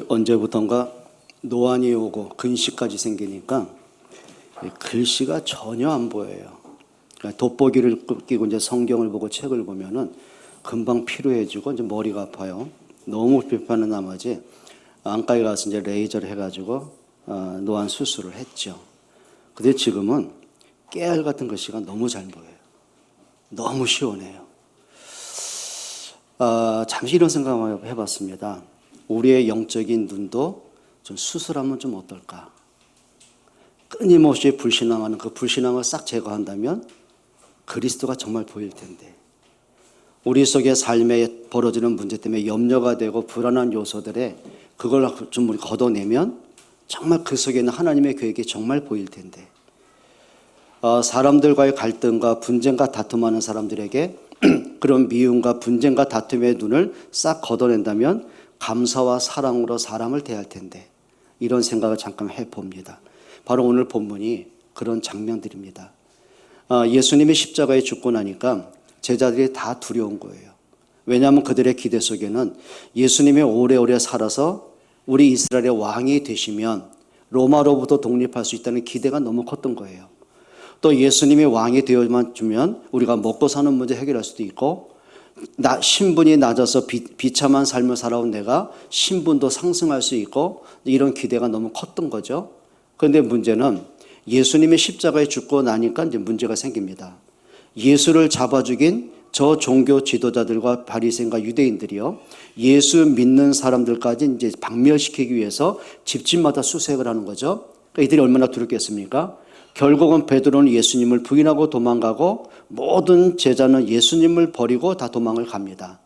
언제부턴가 노안이 오고 근시까지 생기니까 글씨가 전혀 안 보여요. 그러니까 돋보기를 끼고 이제 성경을 보고 책을 보면은 금방 피로해지고 이제 머리가 아파요. 너무 불편한 나머지 안과에 가서 이제 레이저를 해가지고 노안 수술을 했죠. 근데 지금은 깨알 같은 글씨가 너무 잘 보여요. 너무 시원해요. 잠시 이런 생각을 해봤습니다. 우리의 영적인 눈도 좀 수술하면 좀 어떨까? 끊임없이 불신앙하는 그 불신앙을 싹 제거한다면 그리스도가 정말 보일 텐데, 우리 속의 삶에 벌어지는 문제 때문에 염려가 되고 불안한 요소들에 그걸 좀 걷어내면 정말 그 속에 있는 하나님의 계획이 정말 보일 텐데, 사람들과의 갈등과 분쟁과 다툼하는 사람들에게 그런 미움과 분쟁과 다툼의 눈을 싹 걷어낸다면 감사와 사랑으로 사람을 대할 텐데, 이런 생각을 잠깐 해봅니다. 바로 오늘 본문이 그런 장면들입니다. 예수님이 십자가에 죽고 나니까 제자들이 다 두려운 거예요. 왜냐하면 그들의 기대 속에는 예수님이 오래오래 살아서 우리 이스라엘의 왕이 되시면 로마로부터 독립할 수 있다는 기대가 너무 컸던 거예요. 또 예수님이 왕이 되어만 주면 우리가 먹고 사는 문제 해결할 수도 있고, 신분이 낮아서 비참한 삶을 살아온 내가 신분도 상승할 수 있고, 이런 기대가 너무 컸던 거죠. 그런데 문제는 예수님이 십자가에 죽고 나니까 이제 문제가 생깁니다. 예수를 잡아 죽인 저 종교 지도자들과 바리새인과 유대인들이요, 예수 믿는 사람들까지 이제 박멸시키기 위해서 집집마다 수색을 하는 거죠. 그러니까 이들이 얼마나 두렵겠습니까? 결국은 베드로는 예수님을 부인하고 도망가고 모든 제자는 예수님을 버리고 다 도망을 갑니다.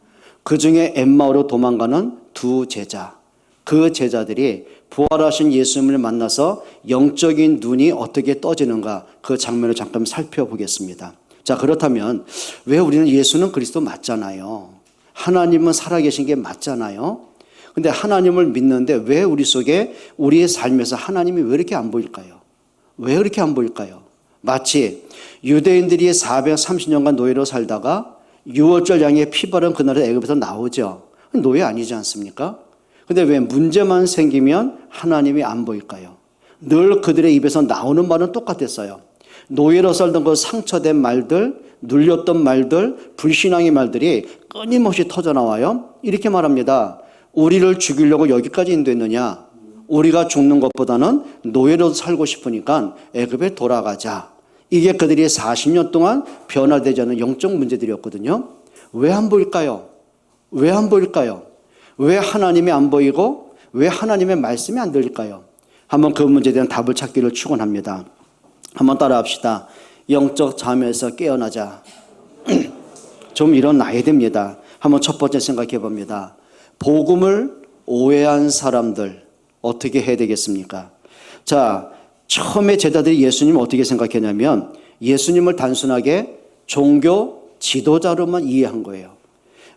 그 중에 엠마오로 도망가는 두 제자, 그 제자들이 부활하신 예수님을 만나서 영적인 눈이 어떻게 떠지는가, 그 장면을 잠깐 살펴보겠습니다. 자, 그렇다면 왜 우리는 예수는 그리스도 맞잖아요. 하나님은 살아계신 게 맞잖아요. 근데 하나님을 믿는데 왜 우리 속에, 우리의 삶에서 하나님이 왜 이렇게 안 보일까요? 왜 그렇게 안 보일까요? 마치 유대인들이 430년간 노예로 살다가 6월절 양의 피 바른 그날에 애굽에서 나오죠. 노예 아니지 않습니까? 근데 왜 문제만 생기면 하나님이 안 보일까요? 늘 그들의 입에서 나오는 말은 똑같았어요. 노예로 살던 그 상처된 말들, 눌렸던 말들, 불신앙의 말들이 끊임없이 터져나와요. 이렇게 말합니다. 우리를 죽이려고 여기까지 인도했느냐? 우리가 죽는 것보다는 노예로 살고 싶으니까 애굽에 돌아가자. 이게 그들이 40년 동안 변화되지 않은 영적 문제들이었거든요. 왜 안 보일까요? 왜 안 보일까요? 왜 하나님이 안 보이고 왜 하나님의 말씀이 안 들릴까요? 한번 그 문제에 대한 답을 찾기를 축원합니다. 한번 따라합시다. 영적 잠에서 깨어나자. 좀 일어나야 됩니다. 한번 첫 번째 생각해 봅니다. 복음을 오해한 사람들 어떻게 해야 되겠습니까? 자, 처음에 제자들이 예수님을 어떻게 생각했냐면 예수님을 단순하게 종교 지도자로만 이해한 거예요.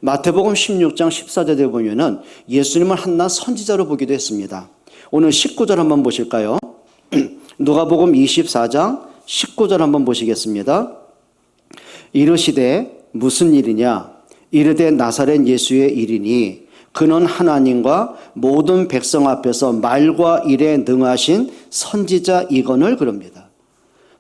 마태복음 16장 14절에 보면은 예수님을 한낱 선지자로 보기도 했습니다. 오늘 19절 한번 보실까요? 누가복음 24장 19절 한번 보시겠습니다. 이르시되 무슨 일이냐? 이르되 나사렛 예수의 일이니 그는 하나님과 모든 백성 앞에서 말과 일에 능하신 선지자이거늘 그럽니다.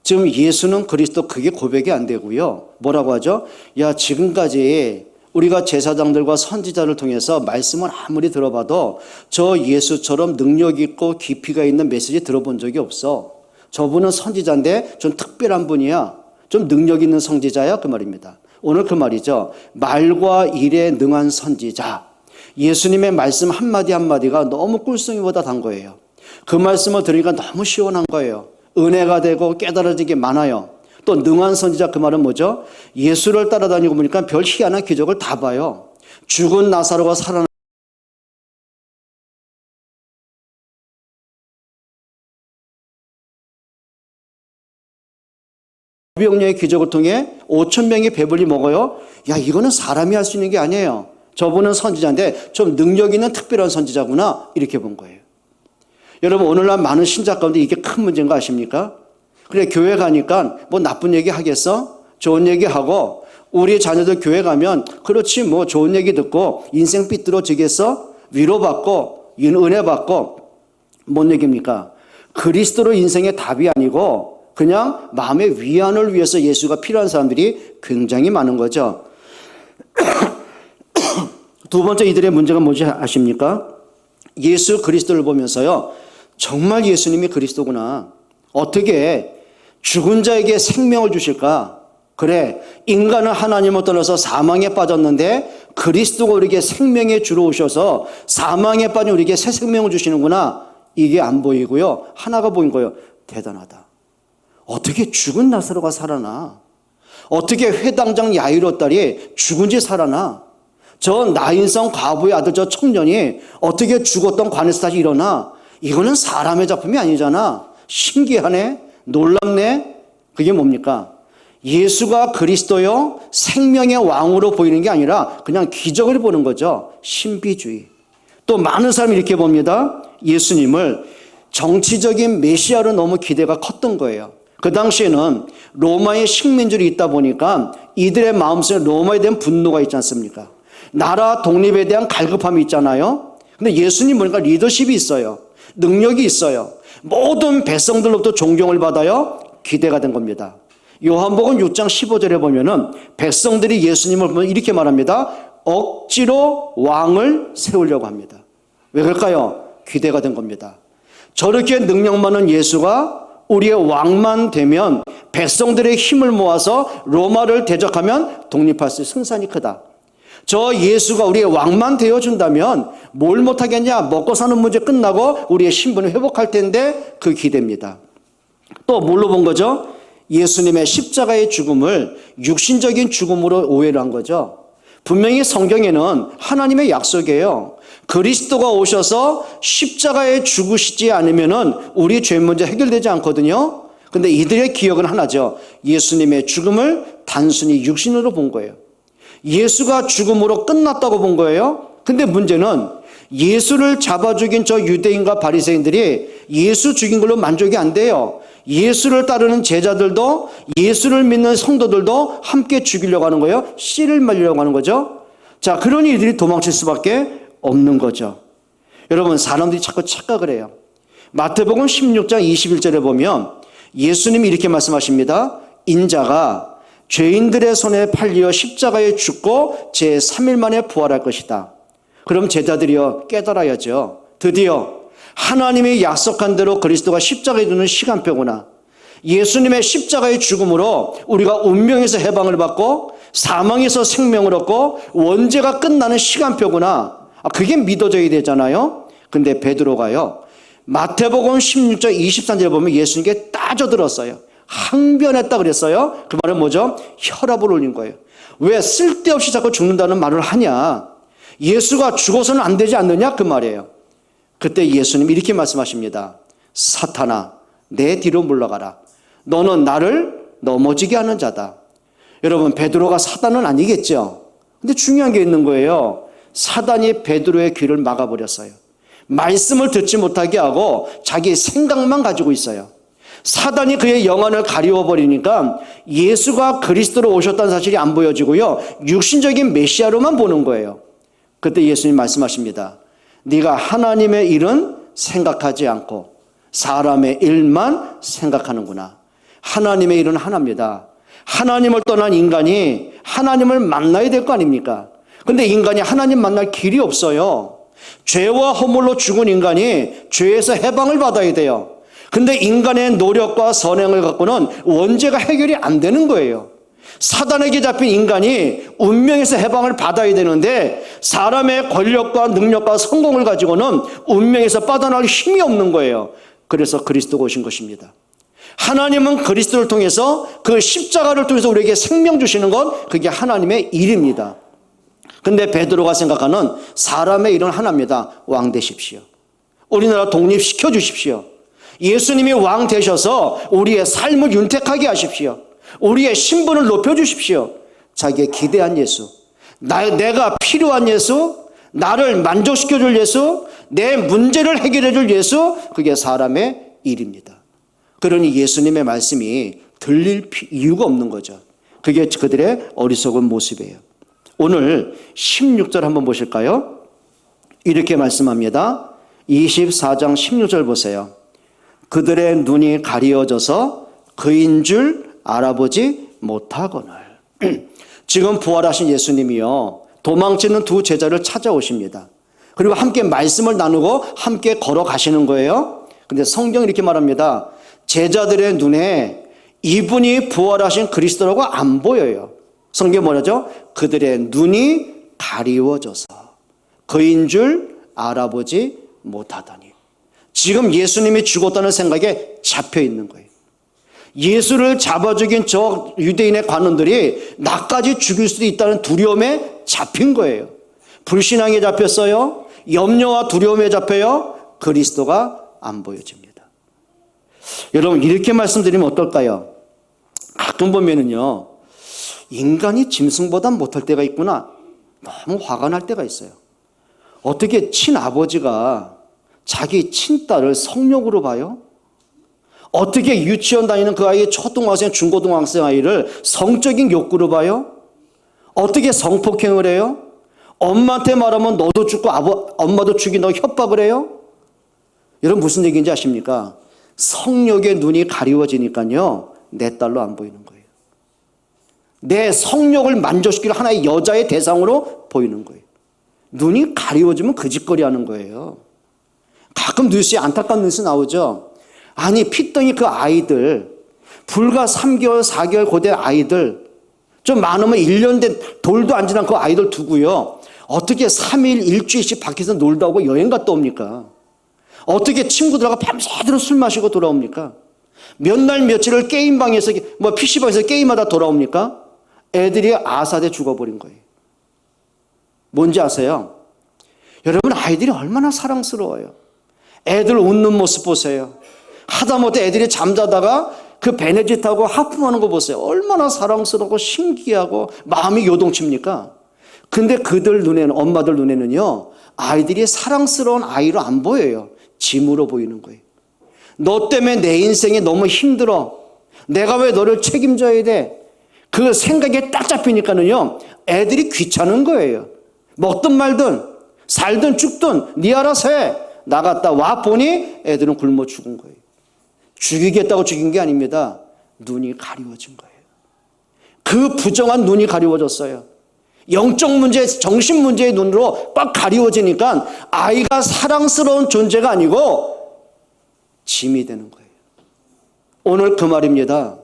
지금 예수는 그리스도, 그게 고백이 안 되고요. 뭐라고 하죠? 야, 지금까지 우리가 제사장들과 선지자를 통해서 말씀을 아무리 들어봐도 저 예수처럼 능력 있고 깊이가 있는 메시지 들어본 적이 없어. 저분은 선지자인데 좀 특별한 분이야. 좀 능력 있는 선지자야, 그 말입니다. 오늘 그 말이죠. 말과 일에 능한 선지자. 예수님의 말씀 한마디 한마디가 너무 꿀송이보다 단 거예요. 그 말씀을 들으니까 너무 시원한 거예요. 은혜가 되고 깨달아진 게 많아요. 또 능한 선지자, 그 말은 뭐죠? 예수를 따라다니고 보니까 별 희한한 기적을 다 봐요. 죽은 나사로가 살아나 오병이어의 기적을 통해 5,000명이 배불리 먹어요. 야, 이거는 사람이 할 수 있는 게 아니에요. 저분은 선지자인데 좀 능력 있는 특별한 선지자구나, 이렇게 본 거예요. 여러분, 오늘날 많은 신자 가운데 이게 큰 문제인 거 아십니까? 그래, 교회 가니까 뭐 나쁜 얘기 하겠어? 좋은 얘기 하고, 우리 자녀들 교회 가면 그렇지 뭐 좋은 얘기 듣고 인생 삐뚤어지겠어? 위로받고 이건 은혜 받고 뭔 얘기입니까? 그리스도로 인생의 답이 아니고 그냥 마음의 위안을 위해서 예수가 필요한 사람들이 굉장히 많은 거죠. 두 번째 이들의 문제가 뭔지 아십니까? 예수 그리스도를 보면서요, 정말 예수님이 그리스도구나. 어떻게 죽은 자에게 생명을 주실까? 그래, 인간은 하나님을 떠나서 사망에 빠졌는데 그리스도가 우리에게 생명의 주로 오셔서 사망에 빠진 우리에게 새 생명을 주시는구나. 이게 안 보이고요. 하나가 보인 거예요. 대단하다. 어떻게 죽은 나사로가 살아나? 어떻게 회당장 야이로 딸이 죽은 지 살아나? 저 나인성 과부의 아들 저 청년이 어떻게 죽었던 관에서 다시 일어나? 이거는 사람의 작품이 아니잖아. 신기하네. 놀랍네. 그게 뭡니까? 예수가 그리스도요 생명의 왕으로 보이는 게 아니라 그냥 기적을 보는 거죠. 신비주의. 또 많은 사람이 이렇게 봅니다. 예수님을 정치적인 메시아로 너무 기대가 컸던 거예요. 그 당시에는 로마의 식민지로 있다 보니까 이들의 마음속에 로마에 대한 분노가 있지 않습니까? 나라 독립에 대한 갈급함이 있잖아요. 근데 예수님 보니까 리더십이 있어요. 능력이 있어요. 모든 백성들로부터 존경을 받아요. 기대가 된 겁니다. 요한복음 6장 15절에 보면은 백성들이 예수님을 보면 이렇게 말합니다. 억지로 왕을 세우려고 합니다. 왜 그럴까요? 기대가 된 겁니다. 저렇게 능력 많은 예수가 우리의 왕만 되면 백성들의 힘을 모아서 로마를 대적하면 독립할 수 있는 승산이 크다. 저 예수가 우리의 왕만 되어준다면 뭘 못하겠냐? 먹고 사는 문제 끝나고 우리의 신분을 회복할 텐데 그 기대입니다. 또 뭘로 본 거죠? 예수님의 십자가의 죽음을 육신적인 죽음으로 오해를 한 거죠. 분명히 성경에는 하나님의 약속이에요. 그리스도가 오셔서 십자가에 죽으시지 않으면은 우리 죄 문제 해결되지 않거든요. 근데 이들의 기억은 하나죠. 예수님의 죽음을 단순히 육신으로 본 거예요. 예수가 죽음으로 끝났다고 본 거예요. 근데 문제는 예수를 잡아 죽인 저 유대인과 바리새인들이 예수 죽인 걸로 만족이 안 돼요. 예수를 따르는 제자들도 예수를 믿는 성도들도 함께 죽이려고 하는 거예요. 씨를 말리려고 하는 거죠. 자, 그러니 이들이 도망칠 수밖에 없는 거죠. 여러분, 사람들이 자꾸 착각을 해요. 마태복음 16장 21절에 보면 예수님이 이렇게 말씀하십니다. 인자가 죄인들의 손에 팔려 십자가에 죽고 제3일 만에 부활할 것이다. 그럼 제자들이요 깨달아야죠. 드디어 하나님이 약속한 대로 그리스도가 십자가에 두는 시간표구나. 예수님의 십자가의 죽음으로 우리가 운명에서 해방을 받고 사망에서 생명을 얻고 원죄가 끝나는 시간표구나. 그게 믿어져야 되잖아요. 근데 베드로가요 마태복음 16장 23절에 보면 예수님께 따져들었어요. 항변했다 그랬어요. 그 말은 뭐죠? 혈압을 올린 거예요. 왜 쓸데없이 자꾸 죽는다는 말을 하냐? 예수가 죽어서는 안 되지 않느냐? 그 말이에요. 그때 예수님이 이렇게 말씀하십니다. 사탄아, 내 뒤로 물러가라. 너는 나를 넘어지게 하는 자다. 여러분, 베드로가 사단은 아니겠죠? 근데 중요한 게 있는 거예요. 사단이 베드로의 귀를 막아버렸어요. 말씀을 듣지 못하게 하고 자기 생각만 가지고 있어요. 사단이 그의 영안을 가리워버리니까 예수가 그리스도로 오셨다는 사실이 안 보여지고요. 육신적인 메시아로만 보는 거예요. 그때 예수님 말씀하십니다. 네가 하나님의 일은 생각하지 않고 사람의 일만 생각하는구나. 하나님의 일은 하나입니다. 하나님을 떠난 인간이 하나님을 만나야 될 거 아닙니까? 근데 인간이 하나님 만날 길이 없어요. 죄와 허물로 죽은 인간이 죄에서 해방을 받아야 돼요. 근데 인간의 노력과 선행을 갖고는 원죄가 해결이 안 되는 거예요. 사단에게 잡힌 인간이 운명에서 해방을 받아야 되는데 사람의 권력과 능력과 성공을 가지고는 운명에서 빠져나갈 힘이 없는 거예요. 그래서 그리스도가 오신 것입니다. 하나님은 그리스도를 통해서 그 십자가를 통해서 우리에게 생명 주시는 것, 그게 하나님의 일입니다. 근데 베드로가 생각하는 사람의 일은 하나입니다. 왕 되십시오. 우리나라 독립시켜 주십시오. 예수님이 왕 되셔서 우리의 삶을 윤택하게 하십시오. 우리의 신분을 높여주십시오. 자기의 기대한 예수, 내가 필요한 예수, 나를 만족시켜줄 예수, 내 문제를 해결해줄 예수, 그게 사람의 일입니다. 그러니 예수님의 말씀이 들릴 이유가 없는 거죠. 그게 그들의 어리석은 모습이에요. 오늘 16절 한번 보실까요? 이렇게 말씀합니다. 24장 16절 보세요. 그들의 눈이 가리워져서 그인 줄 알아보지 못하거늘. 지금 부활하신 예수님이요, 도망치는 두 제자를 찾아오십니다. 그리고 함께 말씀을 나누고 함께 걸어가시는 거예요. 근데 성경이 이렇게 말합니다. 제자들의 눈에 이분이 부활하신 그리스도라고 안 보여요. 성경이 뭐라죠? 그들의 눈이 가리워져서 그인 줄 알아보지 못하더니. 지금 예수님이 죽었다는 생각에 잡혀 있는 거예요. 예수를 잡아 죽인 저 유대인의 관원들이 나까지 죽일 수도 있다는 두려움에 잡힌 거예요. 불신앙에 잡혔어요. 염려와 두려움에 잡혀요. 그리스도가 안 보여집니다. 여러분, 이렇게 말씀드리면 어떨까요? 가끔 보면은요, 인간이 짐승보다 못할 때가 있구나, 너무 화가 날 때가 있어요. 어떻게 친아버지가 자기 친딸을 성욕으로 봐요? 어떻게 유치원 다니는 그 아이의 초등학생, 중고등학생 아이를 성적인 욕구로 봐요? 어떻게 성폭행을 해요? 엄마한테 말하면 너도 죽고 엄마도 죽인다고 협박을 해요? 여러분, 무슨 얘기인지 아십니까? 성욕의 눈이 가리워지니까요, 내 딸로 안 보이는 거예요. 내 성욕을 만족시킬 하나의 여자의 대상으로 보이는 거예요. 눈이 가리워지면 그 짓거리 하는 거예요. 가끔 뉴스에 안타까운 뉴스 나오죠. 아니, 핏덩이 그 아이들, 불과 3개월, 4개월 고된 아이들, 좀 많으면 1년 된 돌도 안 지난 그 아이들 두고요, 어떻게 3일, 일주일씩 밖에서 놀다 오고 여행 갔다 옵니까? 어떻게 친구들하고 밤새도록 술 마시고 돌아옵니까? 몇 날 며칠을 게임방에서, PC방에서 게임하다 돌아옵니까? 애들이 아사대 죽어버린 거예요. 뭔지 아세요? 여러분, 아이들이 얼마나 사랑스러워요. 애들 웃는 모습 보세요. 하다못해 애들이 잠자다가 그 배내지 타고 하품하는 거 보세요. 얼마나 사랑스럽고 신기하고 마음이 요동칩니까? 근데 그들 눈에는, 엄마들 눈에는요, 아이들이 사랑스러운 아이로 안 보여요. 짐으로 보이는 거예요. 너 때문에 내 인생이 너무 힘들어. 내가 왜 너를 책임져야 돼? 그 생각에 딱 잡히니까는요, 애들이 귀찮은 거예요. 먹든 말든 살든 죽든 네 알아서 해. 나갔다 와 보니 애들은 굶어 죽은 거예요. 죽이겠다고 죽인 게 아닙니다. 눈이 가리워진 거예요. 그 부정한 눈이 가리워졌어요. 영적 문제, 정신 문제의 눈으로 꽉 가리워지니까 아이가 사랑스러운 존재가 아니고 짐이 되는 거예요. 오늘 그 말입니다.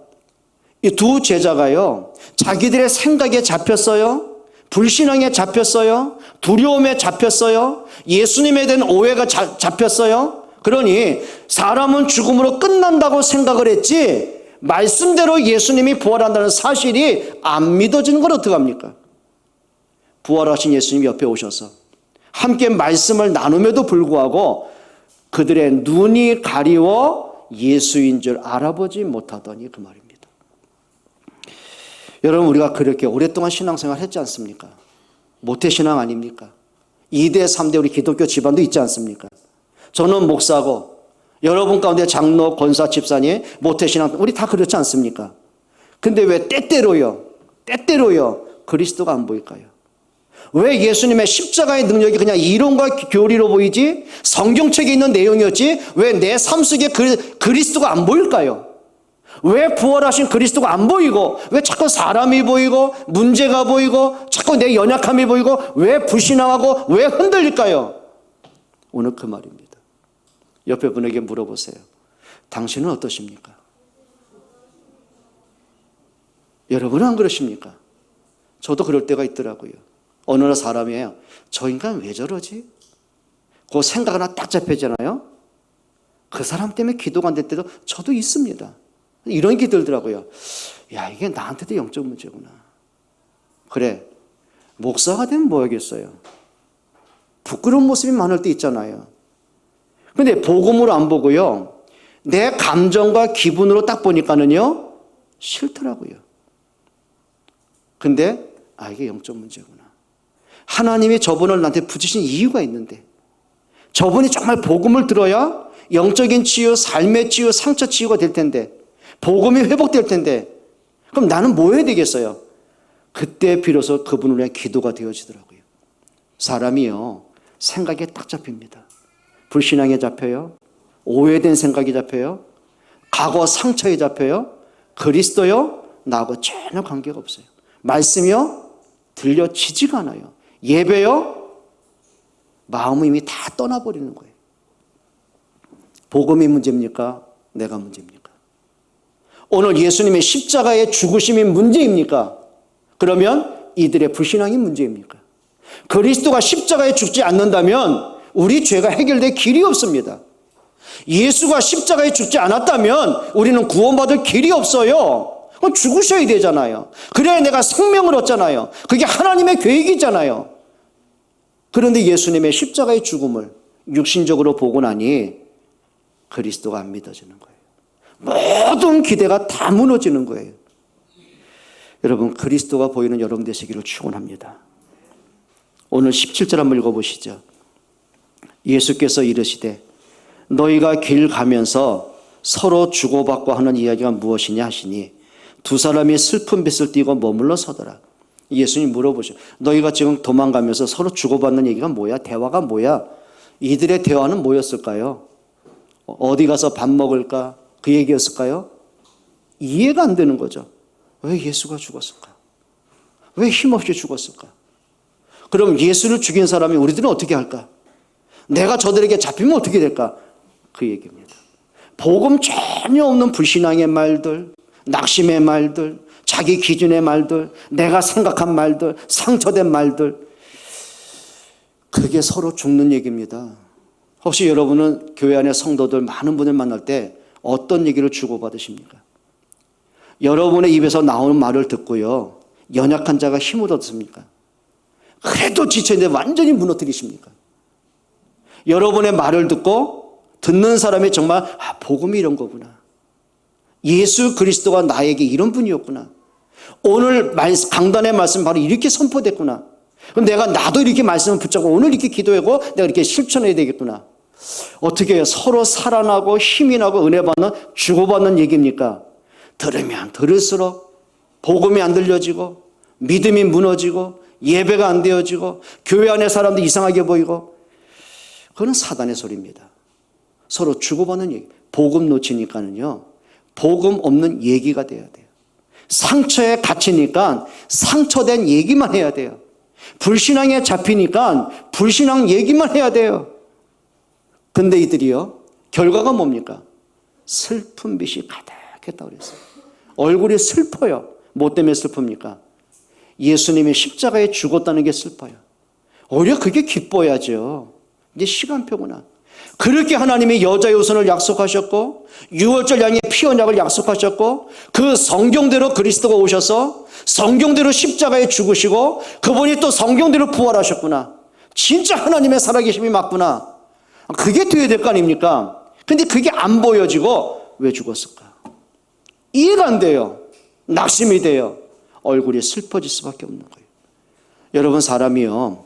이 두 제자가요, 자기들의 생각에 잡혔어요. 불신앙에 잡혔어요. 두려움에 잡혔어요. 예수님에 대한 오해가 잡혔어요. 그러니 사람은 죽음으로 끝난다고 생각을 했지, 말씀대로 예수님이 부활한다는 사실이 안 믿어지는 걸 어떡합니까? 부활하신 예수님이 옆에 오셔서 함께 말씀을 나눔에도 불구하고 그들의 눈이 가리워 예수인 줄 알아보지 못하더니, 그 말입니다. 여러분, 우리가 그렇게 오랫동안 신앙생활 했지 않습니까? 모태신앙 아닙니까? 2대, 3대 우리 기독교 집안도 있지 않습니까? 저는 목사고 여러분 가운데 장로, 권사, 집사님, 모태신앙, 우리 다 그렇지 않습니까? 근데 왜 때때로요 그리스도가 안 보일까요? 왜 예수님의 십자가의 능력이 그냥 이론과 교리로 보이지, 성경책에 있는 내용이었지, 왜 내 삶 속에 그리스도가 안 보일까요? 왜 부활하신 그리스도가 안 보이고, 왜 자꾸 사람이 보이고 문제가 보이고 자꾸 내 연약함이 보이고 왜 불신앙하고 왜 흔들릴까요? 오늘 그 말입니다. 옆에 분에게 물어보세요. 당신은 어떠십니까? 여러분은 안 그러십니까? 저도 그럴 때가 있더라고요. 어느 사람이에요. 저 인간 왜 저러지? 그 생각 하나 딱 잡혀지잖아요. 그 사람 때문에 기도가 안 될 때도 저도 있습니다. 이런 게 들더라고요. 야, 이게 나한테도 영적 문제구나. 그래, 목사가 되면 뭐 하겠어요? 부끄러운 모습이 많을 때 있잖아요. 근데 복음으로 안 보고요, 내 감정과 기분으로 딱 보니까는요, 싫더라고요. 근데 이게 영적 문제구나. 하나님이 저분을 나한테 붙이신 이유가 있는데, 저분이 정말 복음을 들어야 영적인 치유, 삶의 치유, 상처 치유가 될 텐데, 복음이 회복될 텐데, 그럼 나는 뭐 해야 되겠어요? 그때 비로소 그분을 위한 기도가 되어지더라고요. 사람이요, 생각에 딱 잡힙니다. 불신앙에 잡혀요? 오해된 생각이 잡혀요? 과거 상처에 잡혀요? 그리스도요? 나하고 전혀 관계가 없어요. 말씀이요? 들려지지가 않아요. 예배요? 마음은 이미 다 떠나버리는 거예요. 복음이 문제입니까? 내가 문제입니까? 오늘 예수님의 십자가의 죽으심이 문제입니까? 그러면 이들의 불신앙이 문제입니까? 그리스도가 십자가에 죽지 않는다면 우리 죄가 해결될 길이 없습니다. 예수가 십자가에 죽지 않았다면 우리는 구원받을 길이 없어요. 그럼 죽으셔야 되잖아요. 그래야 내가 생명을 얻잖아요. 그게 하나님의 계획이잖아요. 그런데 예수님의 십자가의 죽음을 육신적으로 보고 나니 그리스도가 안 믿어지는 거예요. 모든 기대가 다 무너지는 거예요. 여러분, 그리스도가 보이는 여러분 되시기를 축원합니다. 오늘 17절 한번 읽어보시죠. 예수께서 이르시되 너희가 길 가면서 서로 주고받고 하는 이야기가 무엇이냐 하시니 두 사람이 슬픈 빚을 띠고 머물러 서더라. 예수님 물어보죠. 너희가 지금 도망가면서 서로 주고받는 얘기가 뭐야? 대화가 뭐야? 이들의 대화는 뭐였을까요? 어디 가서 밥 먹을까? 그 얘기였을까요? 이해가 안 되는 거죠. 왜 예수가 죽었을까? 왜 힘없이 죽었을까? 그럼 예수를 죽인 사람이 우리들은 어떻게 할까? 내가 저들에게 잡히면 어떻게 될까? 그 얘기입니다. 복음 전혀 없는 불신앙의 말들, 낙심의 말들, 자기 기준의 말들, 내가 생각한 말들, 상처된 말들, 그게 서로 죽는 얘기입니다. 혹시 여러분은 교회 안에 성도들 많은 분을 만날 때 어떤 얘기를 주고받으십니까? 여러분의 입에서 나오는 말을 듣고요, 연약한 자가 힘을 얻습니까? 그래도 지쳐있는데 완전히 무너뜨리십니까? 여러분의 말을 듣고 듣는 사람이 정말 복음이 이런 거구나, 예수 그리스도가 나에게 이런 분이었구나, 오늘 강단의 말씀 바로 이렇게 선포됐구나, 그럼 나도 이렇게 말씀을 붙잡고 오늘 이렇게 기도하고 내가 이렇게 실천해야 되겠구나. 어떻게 해요? 서로 살아나고 힘이 나고 은혜 받는, 주고받는 얘기입니까? 들으면 들을수록 복음이 안 들려지고 믿음이 무너지고 예배가 안 되어지고 교회 안에 사람들 이상하게 보이고, 그건 사단의 소리입니다. 서로 주고받는 얘기. 복음 놓치니까는요, 복음 없는 얘기가 돼야 돼요. 상처에 갇히니까 상처된 얘기만 해야 돼요. 불신앙에 잡히니까 불신앙 얘기만 해야 돼요. 근데 이들이요, 결과가 뭡니까? 슬픈 빛이 가득했다고 그랬어요. 얼굴이 슬퍼요. 뭐 때문에 슬픕니까? 예수님이 십자가에 죽었다는 게 슬퍼요. 오히려 그게 기뻐야죠. 이제 시간표구나. 그렇게 하나님이 여자의 후손을 약속하셨고 유월절 양의 피 언약을 약속하셨고 그 성경대로 그리스도가 오셔서 성경대로 십자가에 죽으시고 그분이 또 성경대로 부활하셨구나. 진짜 하나님의 살아계심이 맞구나. 그게 돼야 될 거 아닙니까? 근데 그게 안 보여지고 왜 죽었을까? 이해가 안 돼요. 낙심이 돼요. 얼굴이 슬퍼질 수밖에 없는 거예요. 여러분, 사람이요,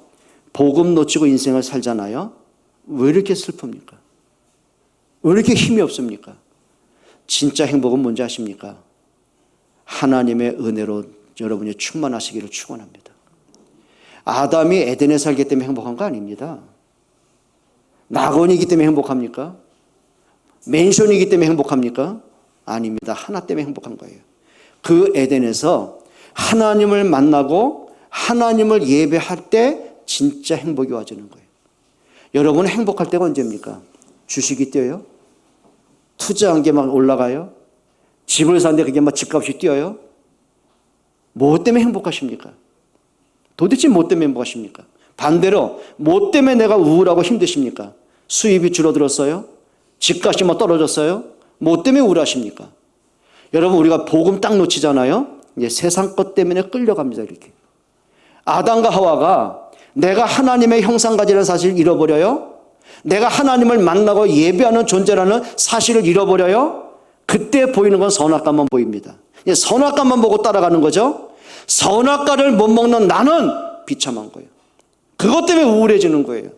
복음 놓치고 인생을 살잖아요. 왜 이렇게 슬픕니까? 왜 이렇게 힘이 없습니까? 진짜 행복은 뭔지 아십니까? 하나님의 은혜로 여러분이 충만하시기를 축원합니다. 아담이 에덴에 살기 때문에 행복한 거 아닙니다. 낙원이기 때문에 행복합니까? 맨션이기 때문에 행복합니까? 아닙니다. 하나 때문에 행복한 거예요. 그 에덴에서 하나님을 만나고 하나님을 예배할 때 진짜 행복이 와지는 거예요. 여러분은 행복할 때가 언제입니까? 주식이 뛰어요? 투자한 게 막 올라가요? 집을 사는데 그게 막 집값이 뛰어요? 뭐 때문에 행복하십니까? 도대체 뭐 때문에 행복하십니까? 반대로 뭐 때문에 내가 우울하고 힘드십니까? 수입이 줄어들었어요? 집값이 막 떨어졌어요? 뭐 때문에 우울하십니까? 여러분, 우리가 복음 딱 놓치잖아요. 이제 세상 것 때문에 끌려갑니다. 이렇게 아담과 하와가 내가 하나님의 형상가지라는 사실을 잃어버려요. 내가 하나님을 만나고 예배하는 존재라는 사실을 잃어버려요. 그때 보이는 건 선악과만 보입니다. 선악과만 보고 따라가는 거죠. 선악과를 못 먹는 나는 비참한 거예요. 그것 때문에 우울해지는 거예요.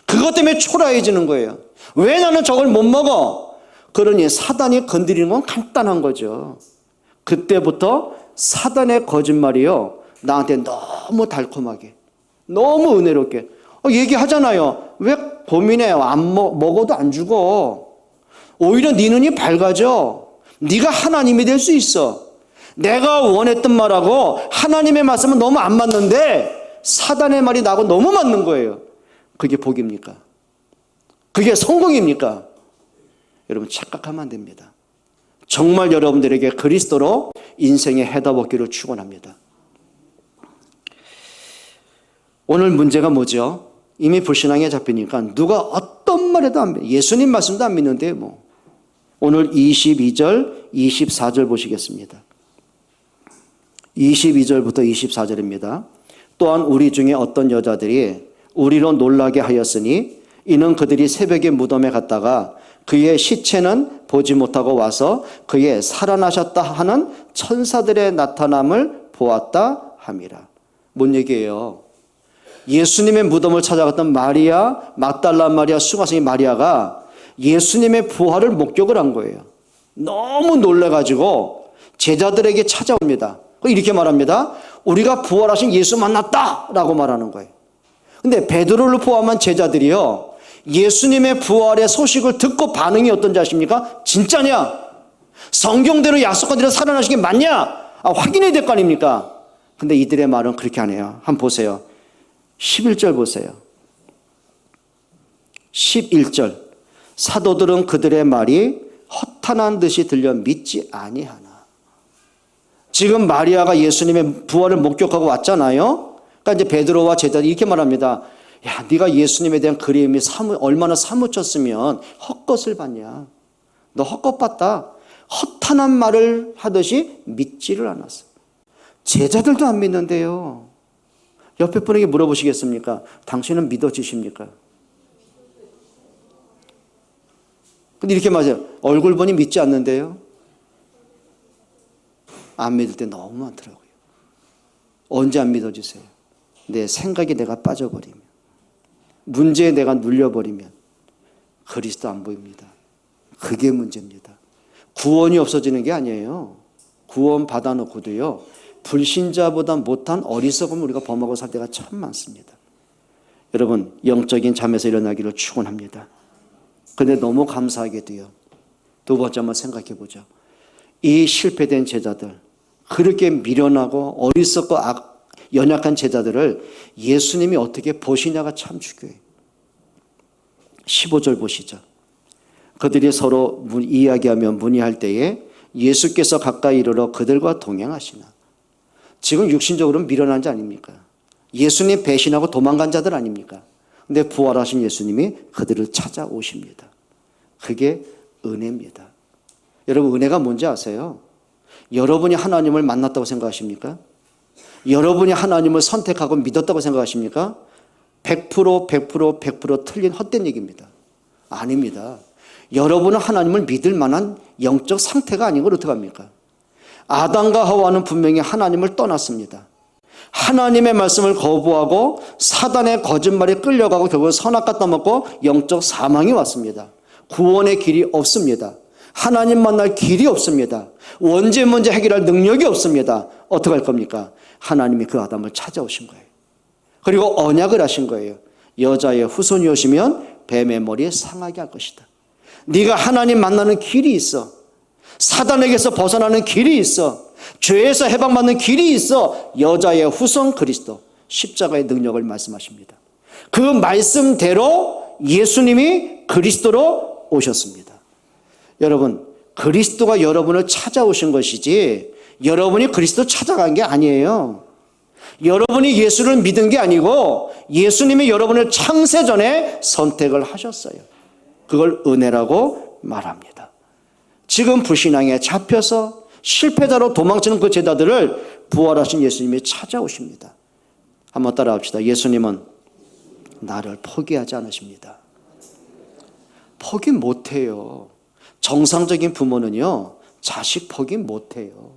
그것 때문에 초라해지는 거예요. 왜 나는 저걸 못 먹어? 그러니 사단이 건드리는 건 간단한 거죠. 그때부터 사단의 거짓말이요, 나한테 너무 달콤하게, 너무 은혜롭게, 얘기하잖아요. 왜 고민해요? 먹어도 안 죽어. 오히려 네 눈이 밝아져. 네가 하나님이 될 수 있어. 내가 원했던 말하고 하나님의 말씀은 너무 안 맞는데 사단의 말이 나하고 너무 맞는 거예요. 그게 복입니까? 그게 성공입니까? 여러분 착각하면 안 됩니다. 정말 여러분들에게 그리스도로 인생의 해답 얻기를 축원합니다. 오늘 문제가 뭐죠? 이미 불신앙에 잡히니까 누가 어떤 말해도 안 믿어요. 예수님 말씀도 안 믿는데 뭐. 오늘 22절, 24절 보시겠습니다. 22절부터 24절입니다. 또한 우리 중에 어떤 여자들이 우리로 놀라게 하였으니 이는 그들이 새벽에 무덤에 갔다가 그의 시체는 보지 못하고 와서 그의 살아나셨다 하는 천사들의 나타남을 보았다 함이라. 뭔 얘기예요? 예수님의 무덤을 찾아갔던 마리아, 막달라 마리아, 수가성이 마리아가 예수님의 부활을 목격을 한 거예요. 너무 놀라가지고 제자들에게 찾아옵니다. 이렇게 말합니다. 우리가 부활하신 예수 만났다라고 말하는 거예요. 근데 베드로를 포함한 제자들이요, 예수님의 부활의 소식을 듣고 반응이 어떤지 아십니까? 진짜냐? 성경대로 약속한 대로 살아나신 게 맞냐? 확인해야 될 거 아닙니까? 근데 이들의 말은 그렇게 안 해요. 한번 보세요. 11절 보세요. 11절. 사도들은 그들의 말이 허탄한 듯이 들려 믿지 아니하나. 지금 마리아가 예수님의 부활을 목격하고 왔잖아요. 그러니까 이제 베드로와 제자들이 이렇게 말합니다. 야, 네가 예수님에 대한 그림이 얼마나 사무쳤으면 헛것을 봤냐. 너 헛것 봤다. 허탄한 말을 하듯이 믿지를 않았어. 제자들도 안 믿는데요. 옆에 분에게 물어보시겠습니까? 당신은 믿어지십니까? 근데 이렇게 맞아요. 얼굴 보니 믿지 않는데요. 안 믿을 때 너무 많더라고요. 언제 안 믿어지세요? 내 생각에 내가 빠져버리면, 문제에 내가 눌려버리면 그리스도 안 보입니다. 그게 문제입니다. 구원이 없어지는 게 아니에요. 구원 받아놓고도요, 불신자보다 못한 어리석음을 우리가 범하고 살 때가 참 많습니다. 여러분, 영적인 잠에서 일어나기를 축원합니다. 그런데 너무 감사하게도요, 두 번째 한번 생각해 보죠. 이 실패된 제자들, 그렇게 미련하고 어리석고 연약한 제자들을 예수님이 어떻게 보시냐가 참 중요해요. 15절 보시죠. 그들이 서로 이야기하며 문의할 때에 예수께서 가까이 이르러 그들과 동행하시나. 지금 육신적으로는 미련한 자 아닙니까? 예수님 배신하고 도망간 자들 아닙니까? 근데 부활하신 예수님이 그들을 찾아오십니다. 그게 은혜입니다. 여러분, 은혜가 뭔지 아세요? 여러분이 하나님을 만났다고 생각하십니까? 여러분이 하나님을 선택하고 믿었다고 생각하십니까? 100% 틀린 헛된 얘기입니다. 아닙니다. 여러분은 하나님을 믿을 만한 영적 상태가 아닌 걸 어떡합니까? 아담과 하와는 분명히 하나님을 떠났습니다. 하나님의 말씀을 거부하고 사단의 거짓말에 끌려가고 결국 선악과 따먹고 영적 사망이 왔습니다. 구원의 길이 없습니다. 하나님 만날 길이 없습니다. 원죄 문제 해결할 능력이 없습니다. 어떻게 할 겁니까? 하나님이 그 아담을 찾아오신 거예요. 그리고 언약을 하신 거예요. 여자의 후손이 오시면 뱀의 머리에 상하게 할 것이다. 네가 하나님 만나는 길이 있어. 사단에게서 벗어나는 길이 있어. 죄에서 해방받는 길이 있어. 여자의 후손 그리스도, 십자가의 능력을 말씀하십니다. 그 말씀대로 예수님이 그리스도로 오셨습니다. 여러분, 그리스도가 여러분을 찾아오신 것이지 여러분이 그리스도 찾아간 게 아니에요. 여러분이 예수를 믿은 게 아니고 예수님이 여러분을 창세전에 선택을 하셨어요. 그걸 은혜라고 말합니다. 지금 불신앙에 잡혀서 실패자로 도망치는 그 제자들을 부활하신 예수님이 찾아오십니다. 한번 따라합시다. 예수님은 나를 포기하지 않으십니다. 포기 못해요. 정상적인 부모는요, 자식 포기 못해요.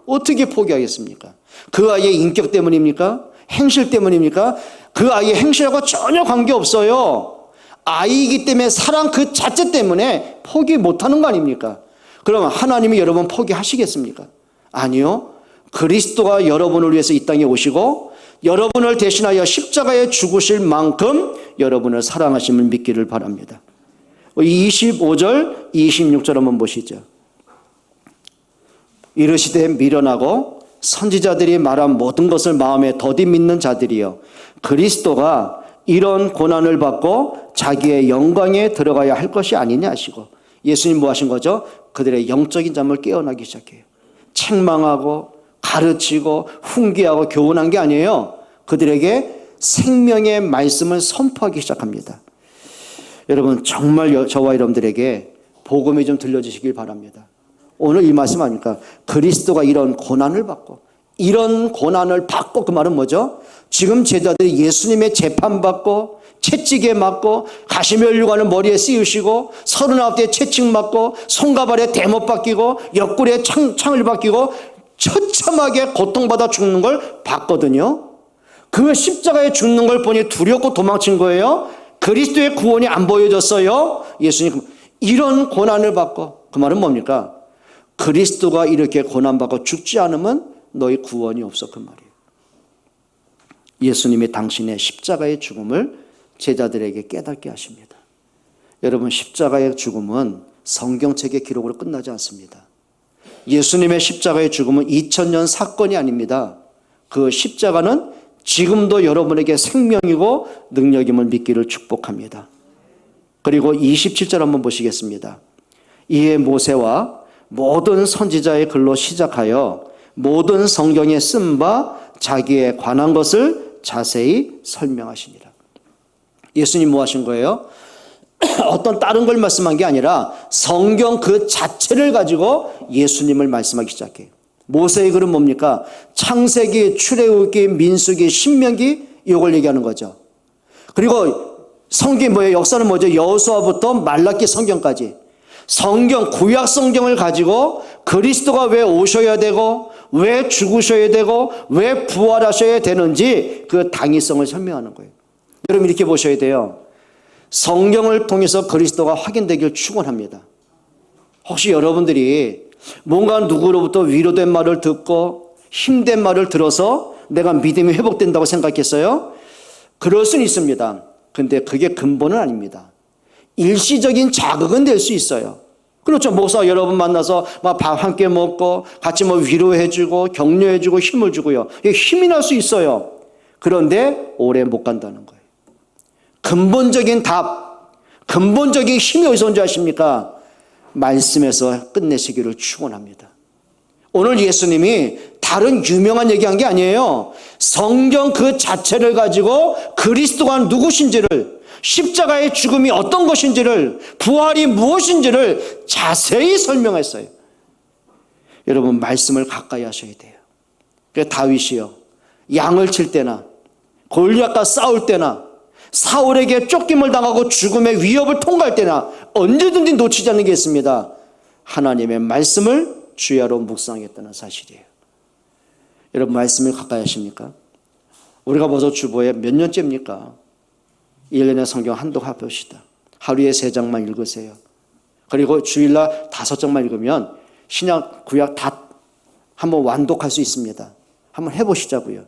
어떻게 포기하겠습니까? 그 아이의 인격 때문입니까? 행실 때문입니까? 그 아이의 행실하고 전혀 관계없어요. 아이이기 때문에 사랑 그 자체 때문에 포기 못하는 거 아닙니까? 그러면 하나님이 여러분 포기하시겠습니까? 아니요. 그리스도가 여러분을 위해서 이 땅에 오시고 여러분을 대신하여 십자가에 죽으실 만큼 여러분을 사랑하심을 믿기를 바랍니다. 25절, 26절 한번 보시죠. 이르시되 미련하고 선지자들이 말한 모든 것을 마음에 더디 믿는 자들이여, 그리스도가 이런 고난을 받고 자기의 영광에 들어가야 할 것이 아니냐 하시고, 예수님 뭐 하신 거죠? 그들의 영적인 잠을 깨어나기 시작해요. 책망하고 가르치고 훈계하고 교훈한 게 아니에요. 그들에게 생명의 말씀을 선포하기 시작합니다. 여러분, 정말 저와 여러분들에게 복음이 좀 들려주시길 바랍니다. 오늘 이 말씀 아닙니까? 그리스도가 이런 고난을 받고, 이런 고난을 받고, 그 말은 뭐죠? 지금 제자들이 예수님의 재판받고 채찍에 맞고 가시면류관을 머리에 씌우시고 39대 채찍 맞고 손과 발에 대못 박히고 옆구리에 창을 박히고 처참하게 고통받아 죽는 걸 봤거든요. 그 십자가에 죽는 걸 보니 두렵고 도망친 거예요. 그리스도의 구원이 안 보여졌어요. 예수님 이런 고난을 받고, 그 말은 뭡니까? 그리스도가 이렇게 고난받고 죽지 않으면 너희 구원이 없어, 그 말이에요. 예수님이 당신의 십자가의 죽음을 제자들에게 깨닫게 하십니다. 여러분, 십자가의 죽음은 성경책의 기록으로 끝나지 않습니다. 예수님의 십자가의 죽음은 2000년 사건이 아닙니다. 그 십자가는 지금도 여러분에게 생명이고 능력임을 믿기를 축복합니다. 그리고 27절 한번 보시겠습니다. 이에 모세와 모든 선지자의 글로 시작하여 모든 성경에 쓴 바 자기에 관한 것을 자세히 설명하시니라. 예수님 뭐 하신 거예요? 어떤 다른 걸 말씀한 게 아니라 성경 그 자체를 가지고 예수님을 말씀하기 시작해요. 모세의 글은 뭡니까? 창세기, 출애굽기, 민수기, 신명기, 이걸 얘기하는 거죠. 그리고 성경이 뭐예요? 역사는 뭐죠? 여호수아부터 말라기 성경까지 성경, 구약 성경을 가지고 그리스도가 왜 오셔야 되고 왜 죽으셔야 되고 왜 부활하셔야 되는지 그 당위성을 설명하는 거예요. 여러분, 이렇게 보셔야 돼요. 성경을 통해서 그리스도가 확인되길 축원합니다. 혹시 여러분들이 뭔가 누구로부터 위로된 말을 듣고 힘된 말을 들어서 내가 믿음이 회복된다고 생각했어요? 그럴 수는 있습니다. 근데 그게 근본은 아닙니다. 일시적인 자극은 될 수 있어요. 그렇죠. 목사 여러분 만나서 막 밥 함께 먹고 같이 뭐 위로해주고 격려해주고 힘을 주고요. 힘이 날 수 있어요. 그런데 오래 못 간다는 거예요. 근본적인 답, 근본적인 힘이 어디서 온지 아십니까? 말씀에서 끝내시기를 축원합니다. 오늘 예수님이 다른 유명한 얘기한 게 아니에요. 성경 그 자체를 가지고 그리스도가 누구신지를, 십자가의 죽음이 어떤 것인지를, 부활이 무엇인지를 자세히 설명했어요. 여러분, 말씀을 가까이 하셔야 돼요. 그래서 다윗이요, 양을 칠 때나 골리앗과 싸울 때나 사울에게 쫓김을 당하고 죽음의 위협을 통과할 때나 언제든지 놓치지 않는 게 있습니다. 하나님의 말씀을 주야로 묵상했다는 사실이에요. 여러분, 말씀을 가까이 하십니까? 우리가 벌써 주보에 몇 년째입니까? 1년에 성경 한독 해봅시다. 하루에 3장만 읽으세요. 그리고 주일날 5장만 읽으면 신약 구약 다 한번 완독할 수 있습니다. 한번 해보시자고요.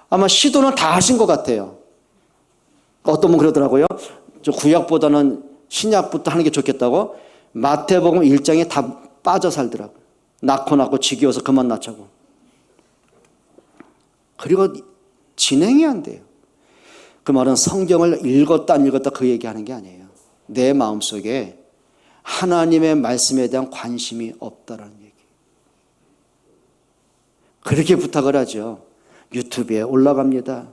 아마 시도는 다 하신 것 같아요. 어떤 분 그러더라고요. 저 구약보다는 신약부터 하는 게 좋겠다고. 마태복음 1장에 다 빠져 살더라고요. 낳고 지겨워서 그만 낳자고. 그리고 진행이 안 돼요. 그 말은 성경을 읽었다 안 읽었다 그 얘기하는 게 아니에요. 내 마음속에 하나님의 말씀에 대한 관심이 없다라는 얘기. 그렇게 부탁을 하죠. 유튜브에 올라갑니다.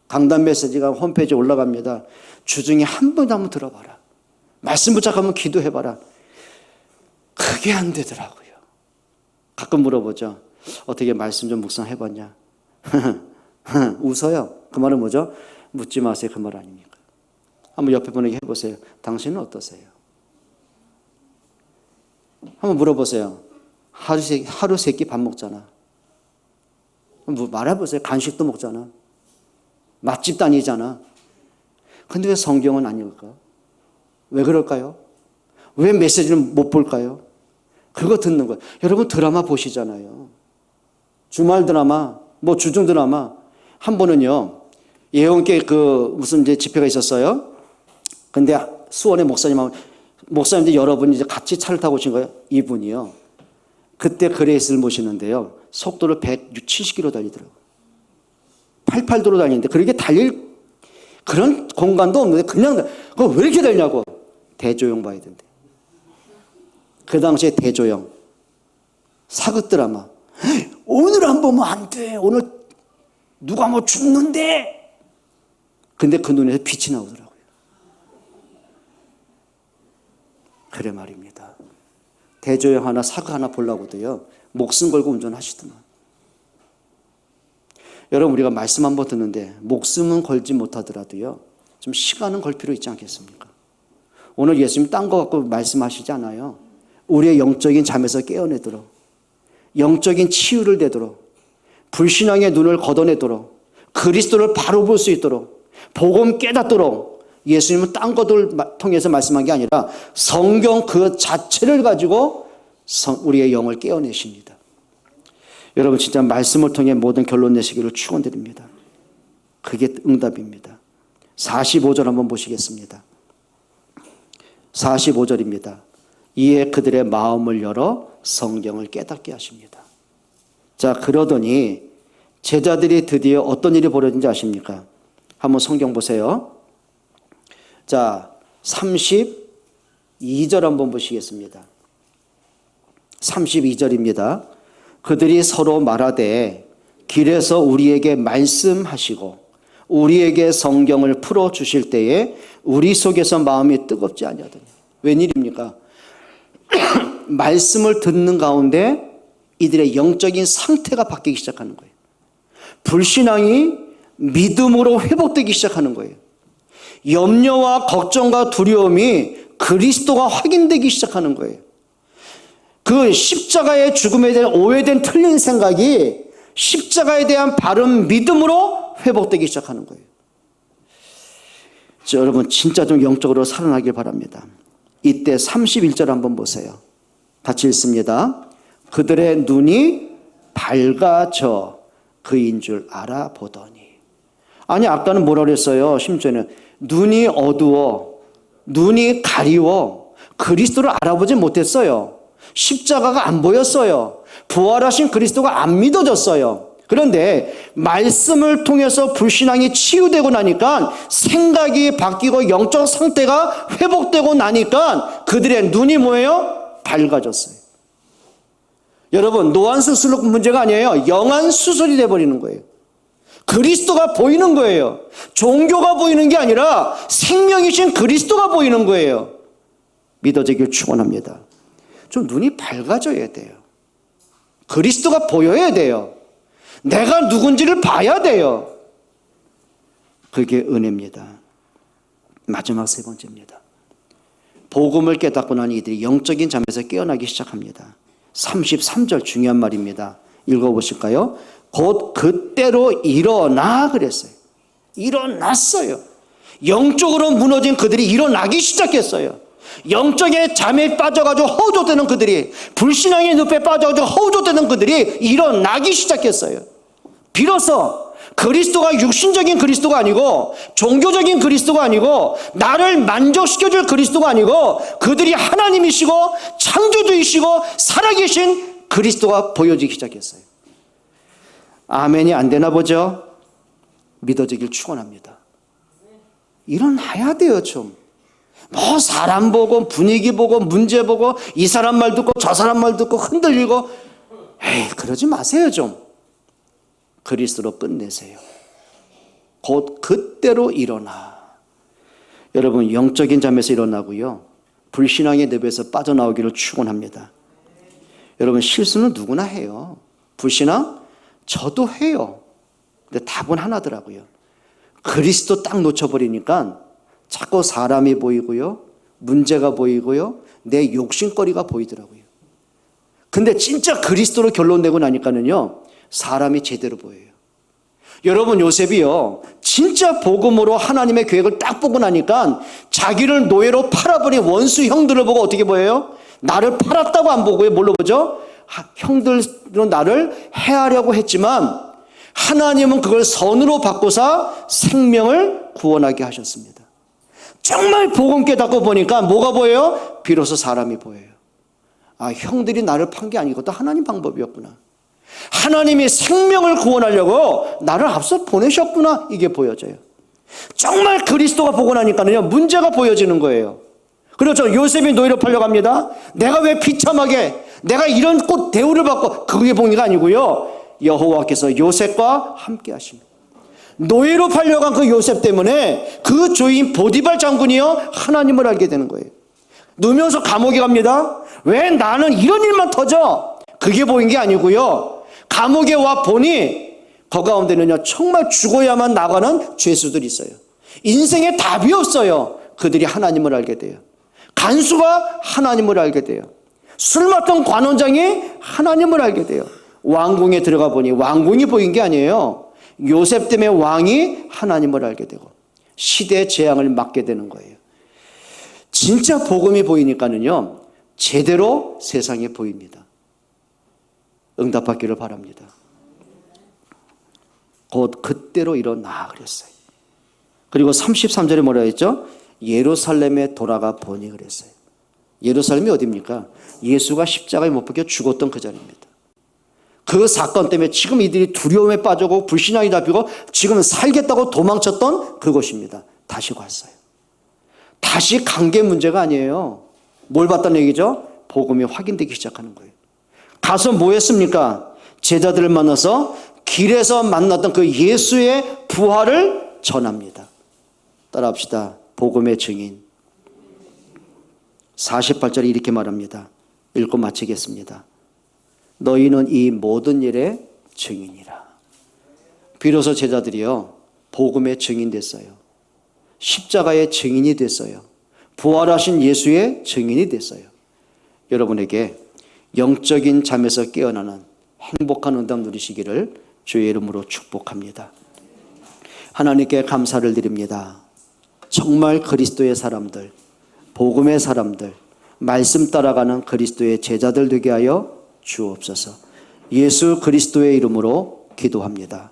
강단 메시지가 홈페이지에 올라갑니다. 주중에 한 번 한번 들어봐라. 말씀 붙잡으면 기도해봐라. 그게 안 되더라고요. 가끔 물어보죠. 어떻게 말씀 좀 묵상해봤냐? 웃어요. 그 말은 뭐죠? 묻지 마세요. 그 말 아닙니까? 한번 옆에 분에게 해보세요. 당신은 어떠세요? 한번 물어보세요. 하루 세 끼 밥 먹잖아. 말해보세요. 간식도 먹잖아. 맛집 다니잖아. 근데 왜 성경은 안 읽을까? 왜 그럴까요? 왜 메시지를 못 볼까요? 그거 듣는 거예요. 여러분, 드라마 보시잖아요. 주말 드라마, 뭐 주중 드라마. 한 번은요, 예언께 무슨 이제 집회가 있었어요. 근데 수원의 목사님들 여러분이 이제 같이 차를 타고 오신 거예요. 이분이요. 그때 그레이스를 모시는데요. 속도를 170km 달리더라고요. 88도로 달리는데 그렇게 달릴 그런 공간도 없는데 그냥 그거 왜 이렇게 달냐고. 대조영 봐야 된대. 그 당시에 대조영. 사극 드라마. 오늘 안 보면 안 돼. 오늘 누가 뭐 죽는데. 근데 그 눈에서 빛이 나오더라고요. 그래 말입니다. 대조영 하나 사극 하나 보려고도요. 목숨 걸고 운전하시더만. 여러분 우리가 말씀 한번 듣는데 목숨은 걸지 못하더라도요. 좀 시간은 걸 필요 있지 않겠습니까? 오늘 예수님 딴 거 갖고 말씀하시지 않아요. 우리의 영적인 잠에서 깨어내도록, 영적인 치유를 되도록, 불신앙의 눈을 걷어내도록, 그리스도를 바로 볼 수 있도록, 복음 깨닫도록 예수님은 딴 것들 통해서 말씀한 게 아니라 성경 그 자체를 가지고 우리의 영을 깨어내십니다. 여러분 진짜 말씀을 통해 모든 결론 내시기를 축원드립니다. 그게 응답입니다. 45절 한번 보시겠습니다. 45절입니다. 이에 그들의 마음을 열어 성경을 깨닫게 하십니다. 자, 그러더니 제자들이 드디어 어떤 일이 벌어진지 아십니까? 한번 성경 보세요. 자, 32절 한번 보시겠습니다. 32절입니다. 그들이 서로 말하되 길에서 우리에게 말씀하시고 우리에게 성경을 풀어주실 때에 우리 속에서 마음이 뜨겁지 아니하더니. 웬일입니까? 말씀을 듣는 가운데 이들의 영적인 상태가 바뀌기 시작하는 거예요. 불신앙이 믿음으로 회복되기 시작하는 거예요. 염려와 걱정과 두려움이 그리스도가 확인되기 시작하는 거예요. 그 십자가의 죽음에 대한 오해된 틀린 생각이 십자가에 대한 바른 믿음으로 회복되기 시작하는 거예요. 자, 여러분 진짜 좀 영적으로 살아나길 바랍니다. 이때 31절 한번 보세요. 같이 읽습니다. 그들의 눈이 밝아져 그인 줄 알아보더니. 아니 아까는 뭐라 그랬어요? 심지어는 눈이 어두워, 눈이 가리워 그리스도를 알아보지 못했어요. 십자가가 안 보였어요. 부활하신 그리스도가 안 믿어졌어요. 그런데 말씀을 통해서 불신앙이 치유되고 나니까 생각이 바뀌고 영적 상태가 회복되고 나니까 그들의 눈이 뭐예요? 밝아졌어요. 여러분 노안 수술로 문제가 아니에요. 영안 수술이 돼버리는 거예요. 그리스도가 보이는 거예요. 종교가 보이는 게 아니라 생명이신 그리스도가 보이는 거예요. 믿어지길 축원합니다. 좀 눈이 밝아져야 돼요. 그리스도가 보여야 돼요. 내가 누군지를 봐야 돼요. 그게 은혜입니다. 마지막 세 번째입니다. 복음을 깨닫고 난 이들이 영적인 잠에서 깨어나기 시작합니다. 33절 중요한 말입니다. 읽어보실까요? 곧 그때로 일어나 그랬어요. 일어났어요. 영적으로 무너진 그들이 일어나기 시작했어요. 영적의 잠에 빠져가지고 허우적대는 그들이, 불신앙의 늪에 빠져가지고 허우적대는 그들이 일어나기 시작했어요. 비로소 그리스도가 육신적인 그리스도가 아니고 종교적인 그리스도가 아니고 나를 만족시켜줄 그리스도가 아니고 그들이 하나님이시고 창조주이시고 살아계신 그리스도가 보여지기 시작했어요. 아멘이 안 되나 보죠? 믿어지길 축원합니다. 일어나야 돼요. 좀 뭐 사람 보고 분위기 보고 문제 보고 이 사람 말 듣고 저 사람 말 듣고 흔들리고 에이 그러지 마세요. 좀 그리스도로 끝내세요. 곧 그때로 일어나. 여러분 영적인 잠에서 일어나고요, 불신앙의 늪에서 빠져나오기를 축원합니다. 여러분 실수는 누구나 해요. 불신앙? 저도 해요. 근데 답은 하나더라고요. 그리스도 딱 놓쳐버리니까 자꾸 사람이 보이고요, 문제가 보이고요, 내 욕심거리가 보이더라고요. 근데 진짜 그리스도로 결론 내고 나니까는요 사람이 제대로 보여요. 여러분 요셉이요 진짜 복음으로 하나님의 계획을 딱 보고 나니까 자기를 노예로 팔아버린 원수 형들을 보고 어떻게 보여요? 나를 팔았다고 안 보고요 뭘로 보죠? 형들은 나를 해하려고 했지만 하나님은 그걸 선으로 바꾸사 생명을 구원하게 하셨습니다. 정말 복음 깨닫고 보니까 뭐가 보여요? 비로소 사람이 보여요. 아, 형들이 나를 판 게 아니고 또 하나님 방법이었구나. 하나님이 생명을 구원하려고 나를 앞서 보내셨구나. 이게 보여져요. 정말 그리스도가 보고 나니까는요, 문제가 보여지는 거예요. 그렇죠. 요셉이 노예로 팔려갑니다. 내가 왜 비참하게, 내가 이런 꽃 대우를 받고, 그게 복리가 아니고요. 여호와께서 요셉과 함께 하십니다. 노예로 팔려간 그 요셉 때문에 그 주인 보디발 장군이요, 하나님을 알게 되는 거예요. 누면서 감옥에 갑니다. 왜 나는 이런 일만 터져? 그게 보인 게 아니고요. 감옥에 와 보니 그 가운데는요, 정말 죽어야만 나가는 죄수들이 있어요. 인생에 답이 없어요. 그들이 하나님을 알게 돼요. 간수가 하나님을 알게 돼요. 술 맡던 관원장이 하나님을 알게 돼요. 왕궁에 들어가 보니 왕궁이 보인 게 아니에요. 요셉 때문에 왕이 하나님을 알게 되고 시대의 재앙을 막게 되는 거예요. 진짜 복음이 보이니까는요, 제대로 세상에 보입니다. 응답받기를 바랍니다. 곧 그때로 일어나 그랬어요. 그리고 33절에 뭐라 했죠? 예루살렘에 돌아가 보니 그랬어요. 예루살렘이 어디입니까? 예수가 십자가에 못 박혀 죽었던 그 자리입니다. 그 사건 때문에 지금 이들이 두려움에 빠지고 불신앙이 잡히고 지금 살겠다고 도망쳤던 그곳입니다. 다시 왔어요. 다시 간 게 문제가 아니에요. 뭘 봤다는 얘기죠? 복음이 확인되기 시작하는 거예요. 가서 뭐 했습니까? 제자들을 만나서 길에서 만났던 그 예수의 부활을 전합니다. 따라합시다. 복음의 증인. 48절에 이렇게 말합니다. 읽고 마치겠습니다. 너희는 이 모든 일의 증인이라. 비로소 제자들이요, 복음의 증인 됐어요. 십자가의 증인이 됐어요. 부활하신 예수의 증인이 됐어요. 여러분에게 영적인 잠에서 깨어나는 행복한 응답 누리시기를 주의 이름으로 축복합니다. 하나님께 감사를 드립니다. 정말 그리스도의 사람들, 복음의 사람들, 말씀 따라가는 그리스도의 제자들 되게 하여 주옵소서. 예수 그리스도의 이름으로 기도합니다.